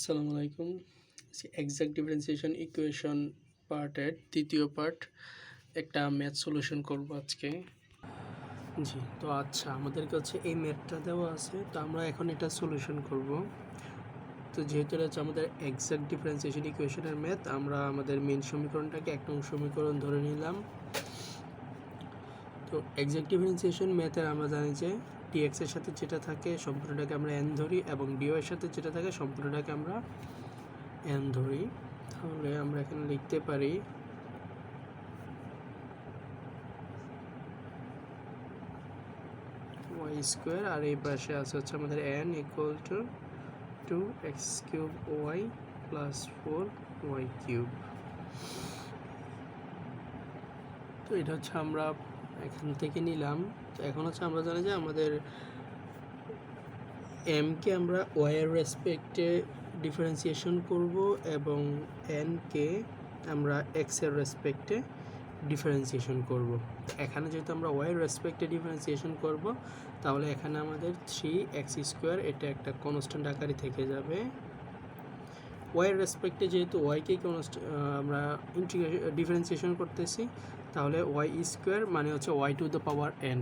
আসসালামু আলাইকুম। Exact differentiation equation পার্টের দ্বিতীয় পার্ট একটা ম্যাথ সলিউশন করব আজকে। জি, তো আচ্ছা আমাদেরকে হচ্ছে এই ম্যাথটা দেওয়া আছে, তো আমরা এখন এটা সলিউশন করব। তো যেহেতু এটা হচ্ছে আমাদের এক্সাক্ট ডিফারেন্সিয়েশন ইকুয়েশনের ম্যাথ, আমরা আমাদের মেন সমীকরণটাকে 1 নং সমীকরণ ধরে নিলাম। তো এক্সাক্ট ডিফারেন্সিয়েশন ম্যাথের আমরা জানি যে dx এর সাথে যেটা থাকে সম্পূর্ণটাকে আমরা n ধরি এবং dy এর সাথে যেটা থাকে সম্পূর্ণটাকে আমরা n ধরি। তাহলে আমরা এখানে লিখতে পারি y স্কোয়ার, আর এই পাশে আছে হচ্ছে আমাদের n equal to 2x cube y plus 4y cube. তো এটা হচ্ছে আমরা এখান থেকে নিলাম। তো এখন হচ্ছে আমরা জানি যে আমাদের m কে আমরা y এর রেসপেক্টে ডিফারেন্সিয়েশন করব এবং n কে আমরা x এর রেসপেক্টে ডিফারেন্সিয়েশন করব। এখানে যেহেতু আমরা y এর রেসপেক্টে ডিফারেন্সিয়েশন করব, তাহলে এখানে আমাদের 3x স্কোয়ার এটা একটা কনস্ট্যান্ট আকারে থেকে যাবে। y এর রেসপেক্টে যেহেতু y কে আমরা ডিফারেন্সিয়েশন করতেছি, তাহলে y স্কোয়ার মানে হচ্ছে y two the power n।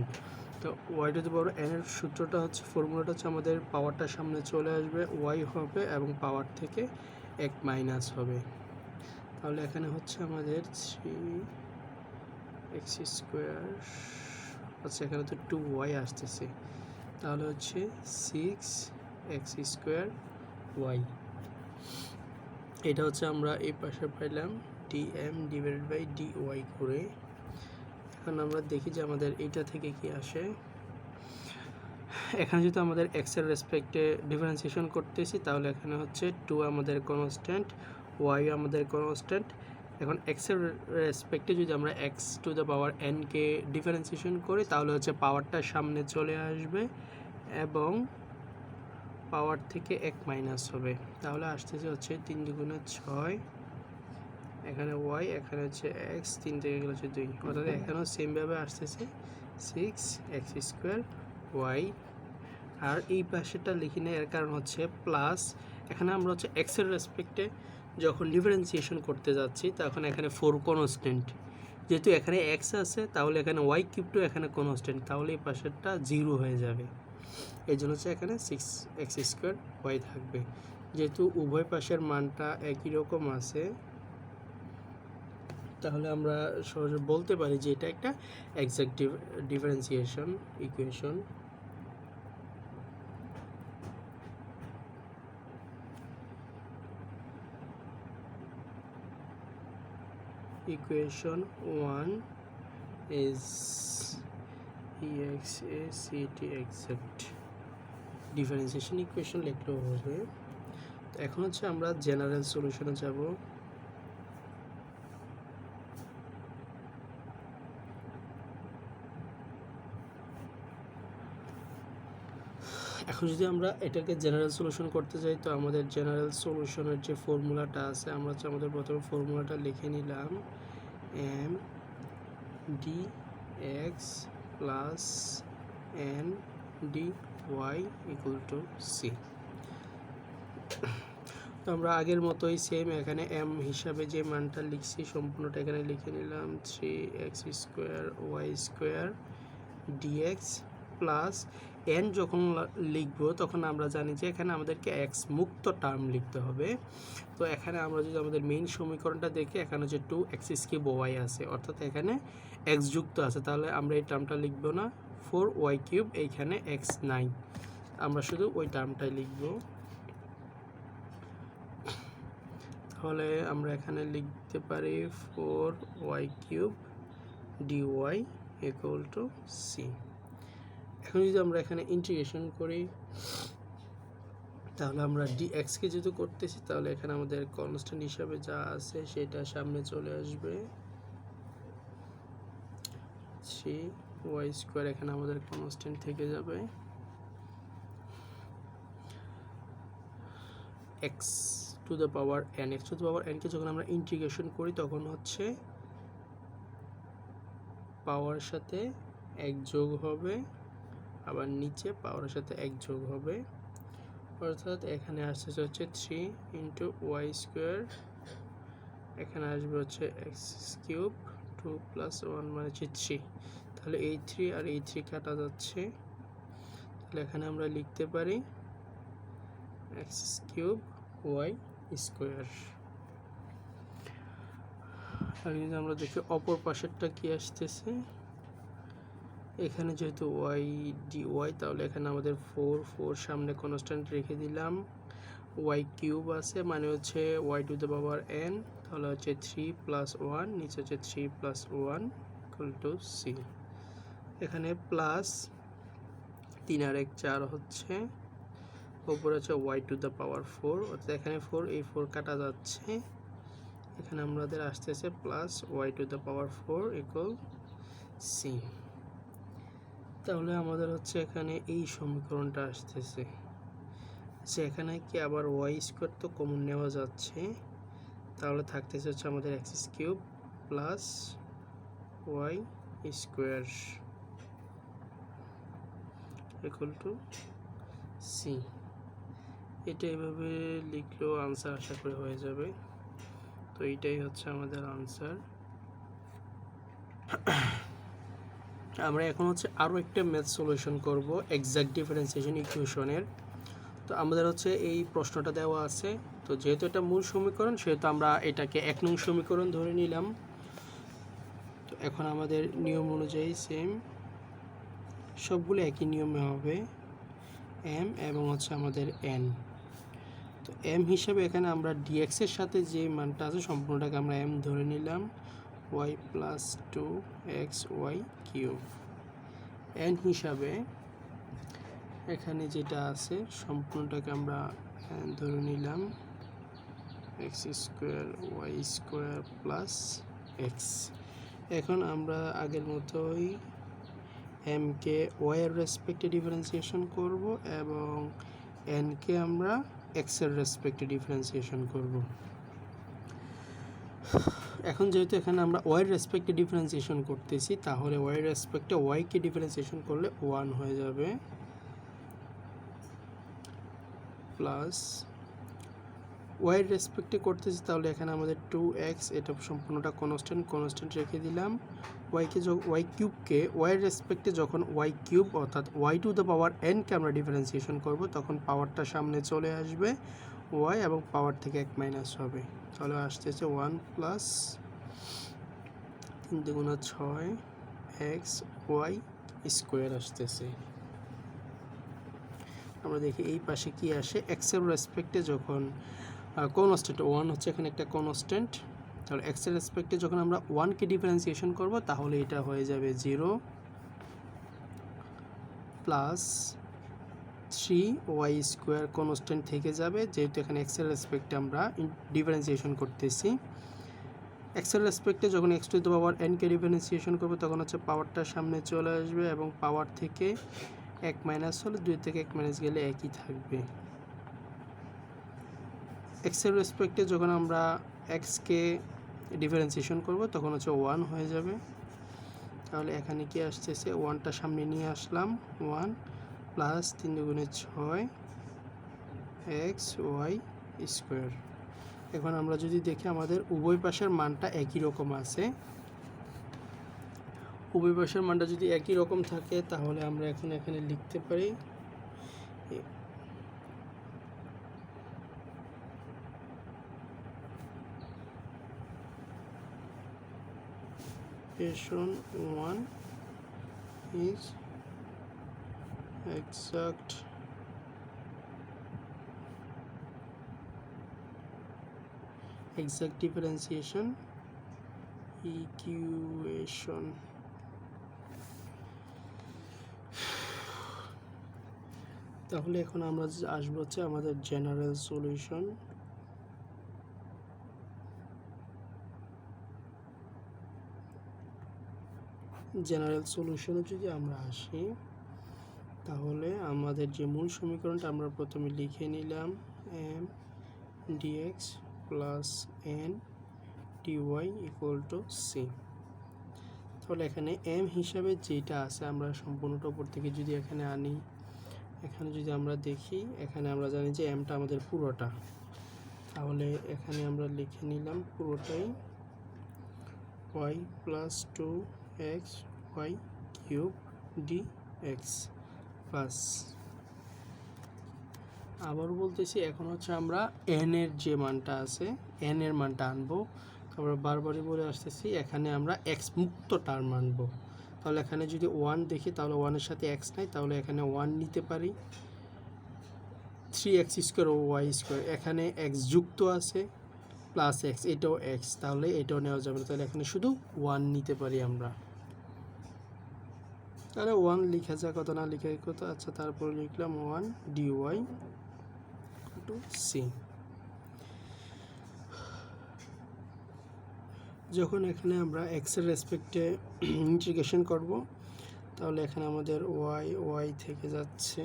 তো y two the power n এর সূত্রটা হচ্ছে, ফর্মুলাটা হচ্ছে আমাদের পাওয়ারটা সামনে চলে আসবে, y হবে এবং পাওয়ার থেকে 1 মাইনাস হবে। তাহলে এখানে হচ্ছে আমাদের 3x স্কোয়ার, আচ্ছা এখানে তো 2y আসতেছে, তাহলে হচ্ছে 6x স্কোয়ার y। এটা হচ্ছে আমরা এই পাশে পাইলাম dm ডিভাইডেড বাই dy করে। এখন আমরা দেখি যে আমাদের এইটা থেকে কি আসে। এখানে যদি আমাদের x এর রেসপেক্টে ডিফারেন্সিয়েশন করতেছি, তাহলে এখানে হচ্ছে 2 আমাদের কনস্ট্যান্ট, y আমাদের কনস্ট্যান্ট। এখন x এর রেসপেক্টে যদি আমরা x two the power n K differentiation করি, তাহলে হচ্ছে পাওয়ারটা সামনে চলে আসবে এবং পাওয়ার থেকে 1 মাইনাস হবে। তাহলে আসতেছে হচ্ছে 3 দুগুণে 6, এখানে y, এখানে হচ্ছে x, 3 থেকে গেলে হচ্ছে 2, অর্থাৎ এখানেও সেমভাবে আসতেছে 6x স্কোয়ার y। আর এই পাশেটা লিখি না, এর কারণ হচ্ছে প্লাস, এখানে আমরা হচ্ছে x এর রেসপেক্টে যখন ডিফারেন্সিয়েশন করতে যাচ্ছি তখন এখানে 4 কনস্ট্যান্ট, যেহেতু এখানে x আছে তাহলে এখানে y কিউবটা এখানে কনস্ট্যান্ট, তাহলে এই পাশেরটা 0 হয়ে যাবে। এই জন্য হচ্ছে এখানে 6x স্কোয়ার y থাকবে। যেহেতু উভয় পাশের মানটা একই রকম আছে, তাহলে আমরা সহজে বলতে পারি যে এটা একটা exact differentiation equation. Equation 1 is EXACT exact differentiation equation লিখলেও হবে। তো এখন হচ্ছে আমরা জেনারেল সলিউশনে যাব। এখন যদি আমরা এটাকে জেনারেল সলিউশন করতে যাই, তো আমাদের জেনারেল সলিউশনের যে ফর্মুলাটা আছে, আমরা হচ্ছে আমাদের প্রথমে ফর্মুলাটা লিখে নিলাম, m dx plus n dy equal to c। তো আমরা আগের মতোই সেম এখানে m হিসাবে যে মানটা লিখছি সম্পূর্ণটা এখানে লিখে নিলাম, 3x square y square dx plus n যখন লিখবো তখন আমরা জানি যে এখানে আমাদেরকে x মুক্ত টার্ম লিখতে হবে। তো এখানে আমরা যদি আমাদের মেইন সমীকরণটা দেখি, এখানে হচ্ছে 2x কিউব y আছে, অর্থাৎ এখানে x যুক্ত আছে, তাহলে আমরা এই টার্মটা লিখবো না, 4y কিউব, এইখানে x নাই, আমরা শুধু ওই টার্মটাই লিখবো। তাহলে আমরা এখানে লিখতে পারি 4y cube dy equal to c। এখন যদি আমরা এখানে ইন্টিগ্রেশন করি, তাহলে আমরা dx কে যেহেতু করতেছি, তাহলে এখানে আমাদের কনস্ট্যান্ট হিসাবে যা আছে সেটা সামনে চলে আসবে, 3y স্কোয়ার, এখানে আমাদের কনস্ট্যান্ট থেকে যাবে, x two the power n, x two the power n কে যখন আমরা ইন্টিগ্রেশন করি তখন হচ্ছে পাওয়ারের সাথে 1 যোগ হবে, আবার নিচে পাওয়ারের সাথে 1 যোগ হবে, অর্থাৎ এখানে আসছে হচ্ছে 3 ইন্টু ওয়াই স্কোয়ার, এখানে আসবে হচ্ছে এক্স কিউব 2 প্লাস 1 মানে হচ্ছে 3। তাহলে এই 3 আর এই 3 কাটা যাচ্ছে, তাহলে এখানে আমরা লিখতে পারি এক্স কিউব ওয়াই স্কোয়ার। আর যদি আমরা দেখি অপর পাশেরটা কি আসতেছে, এখানে যেহেতু ওয়াই ডি ওয়াই, তাহলে এখানে আমাদের 4 সামনে কনস্ট্যান্ট রেখে দিলাম, ওয়াই কিউব আছে মানে হচ্ছে y to the power n, তাহলে হচ্ছে 3 প্লাস 1, নিচে হচ্ছে 3 প্লাস 1 ইকুয়াল টু সি। এখানে প্লাস 3 আর 1 4 হচ্ছে, ওপরে হচ্ছে ওয়াই টু দ্য পাওয়ার 4, অর্থাৎ এখানে 4 এই 4 কাটা যাচ্ছে, এখানে আমাদের আসতেছে plus y to the power 4 equal c. তাহলে আমাদের হচ্ছে এখানে এই সমীকরণটা আসতেছে যে এখানে কি আবার ওয়াই স্কোয়ার তো কমন নেওয়া যাচ্ছে, তাহলে থাকতেছে হচ্ছে আমাদের x cube plus y square equal to c. এটা এভাবে লিখলেও আনসার আশা করি হয়ে যাবে। তো এইটাই হচ্ছে আমাদের আনসার। আমরা এখন হচ্ছে আরও একটা ম্যাথ সলিউশন করব এক্সাক্ট ডিফারেন্সিয়েশন ইকুয়েশনের। তো আমাদের হচ্ছে এই প্রশ্নটা দেওয়া আছে, তো যেহেতু এটা মূল সমীকরণ সেহেতু আমরা এটাকে 1 নং সমীকরণ ধরে নিলাম। তো এখন আমাদের নিয়ম অনুযায়ী সেম সবগুলো একই নিয়মে হবে, এম এবং হচ্ছে আমাদের এন। তো এম হিসাবে এখানে আমরা ডিএক্স এর সাথে যে মানটা আছে সম্পূর্ণটাকে আমরা এম ধরে নিলাম, y plus 2 xy cube. N হিসাবে এখানে যেটা আছে সম্পূর্ণটাকে আমরা ধরে নিলাম x square y square plus x. এখন আমরা আগের মতোই এমকে ওয়াইয়ের রেসপেক্টে ডিফারেন্সিয়েশন করব এবং এনকে আমরা এক্সের রেসপেক্টে ডিফারেন্সিয়েশন করব। এখন যেহেতু এখানে আমরা ওয়াইয়ের রেসপেক্টে ডিফারেন্সিয়েশন করতেছি, তাহলে ওয়াইয়ের রেসপেক্টে ওয়াইকে ডিফারেন্সিয়েশন করলে 1 হয়ে যাবে, প্লাস ওয়াইয়ের রেসপেক্টে করতেছি তাহলে এখানে আমাদের 2x, এটা সম্পূর্ণটা কনস্ট্যান্ট রেখে দিলাম। ওয়াই কিউবকে ওয়াইয়ের রেসপেক্টে যখন ওয়াই কিউব অর্থাৎ ওয়াই টু দ্য পাওয়ার এনকে আমরা ডিফারেন্সিয়েশন করব, তখন পাওয়ারটা সামনে চলে আসবে ওয়াই এবং পাওয়ার থেকে 1 মাইনাস হবে, তাহলে আসতেছে 1 প্লাস 3 দুগুণা 6 এক্স ওয়াই স্কোয়ার আসতেছে। আমরা দেখি এই পাশে কি আসে, এক্সের রেসপেক্টে যখন কনস্ট্যান্ট 1 হচ্ছে এখানে একটা কনস্ট্যান্ট, তাহলে এক্সের রেসপেক্টে যখন আমরা 1কে ডিফারেন্সিয়েশন করব তাহলে এটা হয়ে যাবে 0 প্লাস 3y স্কোয়ার কনস্ট্যান্ট থেকে যাবে, যেহেতু এখানে এক্সের রেসপেক্টে আমরা ডিফারেন্সিয়েশন করতেছি। এক্সের রেসপেক্টে যখন এক্স টু দ্য পাওয়ার এনকে ডিফারেন্সিয়েশন করবো তখন হচ্ছে পাওয়ারটা সামনে চলে আসবে এবং পাওয়ার থেকে 1 মাইনাস হলে 2 থেকে 1 মাইনাস গেলে একই থাকবে। এক্সের রেসপেক্টে যখন আমরা এক্সকে ডিফারেন্সিয়েশন করব তখন হচ্ছে 1 হয়ে যাবে, তাহলে এখানে কি আসতেছে 1টা সামনে নিয়ে আসলাম, 1 প্লাস 3 দুগুণে 6 এক্স ওয়াই স্কোয়ার। এখন আমরা যদি দেখি আমাদের উভয় পাশের মানটা একই রকম আছে, উভয় পাশের মানটা যদি একই রকম থাকে তাহলে আমরা এখন এখানে লিখতে পারি equation 1 is exact differentiation equation। তাহলে এখন আমরা আসবো হচ্ছে আমাদের জেনারেল সলিউশন। জেনারেল সলিউশনে যদি আমরা আসি তাহলে আমাদের যে মূল সমীকরণটা আমরা প্রথমে লিখে নিলাম m dx plus n dy equal to c. তাহলে এখানে এম হিসাবে যেটা আছে আমরা সম্পূর্ণটা উপর থেকে যদি এখানে আনি, এখানে যদি আমরা দেখি, এখানে আমরা জানি যে এমটা আমাদের পুরোটা, তাহলে এখানে আমরা লিখে নিলাম পুরোটাই y plus 2x y cube dx plus, আবার বলতেছি এখন হচ্ছে আমরা n এর যে মানটা আছে n এর মানটা আনবো। আমরা বারবারই বলে আসতেছি এখানে আমরা x মুক্ত টার্ম আনবো। তাহলে এখানে যদি 1 দেখি তাহলে 1 এর সাথে x নাই, তাহলে এখানে 1 নিতে পারি। 3x স্কোয়ার ও y স্কোয়ার, এখানে x যুক্ত আছে প্লাস x, এটাও x, তাহলে এটাও নেওয়া যাবে না, তাহলে এখানে শুধু 1 নিতে পারি আমরা। তাহলে 1 লিখা যায়, কত না লিখে কত। আচ্ছা, তারপরে লিখলাম 1 dy টু c। যখন এখানে আমরা x এর রেসপেক্টে ইন্টিগ্রেশন করব, তাহলে এখানে আমাদের y থেকে যাচ্ছে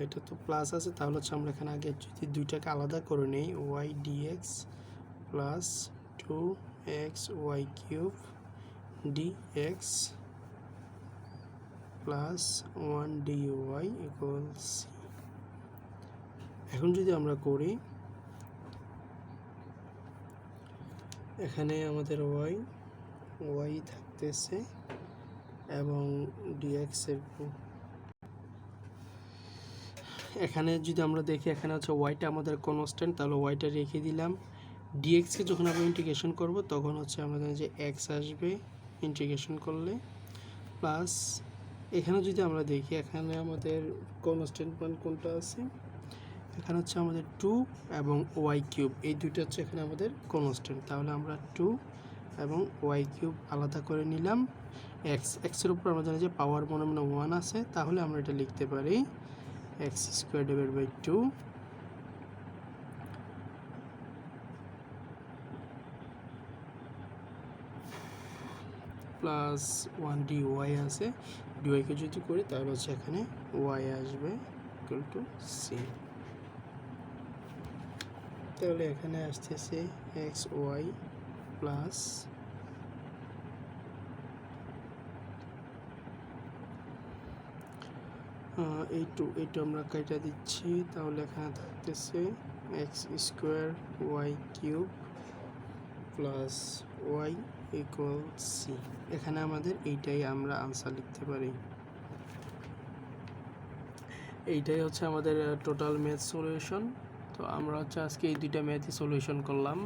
এটা তো প্লাস আছে, তাহলে হচ্ছে আমরা এখানে আগে যদি দুইটাকে আলাদা করে নেই, y dx plus 2x y cube dx plus 1 dy equals c। এখন যদি আমরা করি, এখানে আমাদের y থাকতেছে এবং dx এর, এখানে যদি আমরা দেখি এখানে হচ্ছে ওয়াইটা আমাদের কনস্ট্যান্ট, তাহলে ওয়াইটা রেখে দিলাম। ডিএক্সকে যখন আমরা ইন্টিগ্রেশন করব তখন হচ্ছে আমাদের যে এক্স আসবে ইন্টিগ্রেশন করলে, প্লাস এখানে যদি আমরা দেখি এখানে আমাদের কনস্ট্যান্ট মান কোনটা আছে, এখানে হচ্ছে আমাদের 2 এবং ওয়াই কিউব, এই দুইটা হচ্ছে এখানে আমাদের কনস্ট্যান্ট। তাহলে আমরা 2 এবং ওয়াই কিউব আলাদা করে নিলাম। এক্সের উপর আমরা জানি যে পাওয়ার মনে মনে 1 আছে, তাহলে আমরা এটা লিখতে পারি x square divide by 2 plus 1 dy আছে, dy-কে যদি করি তাহলে হচ্ছে এখানে y আসবে ইকুয়াল টু c। তাহলে এখানে আসতেছে xy প্লাস এইটু আমরা কাটা দিচ্ছি, তাহলে এখানে থাকতেছে x square y cube plus y equal c। এখানে আমাদের এইটাই আমরা আনসার লিখতে পারি। এইটাই হচ্ছে আমাদের টোটাল ম্যাথ সলিউশন। তো আমরা হচ্ছে আজকে এই দুইটা ম্যাথই সলিউশন করলাম।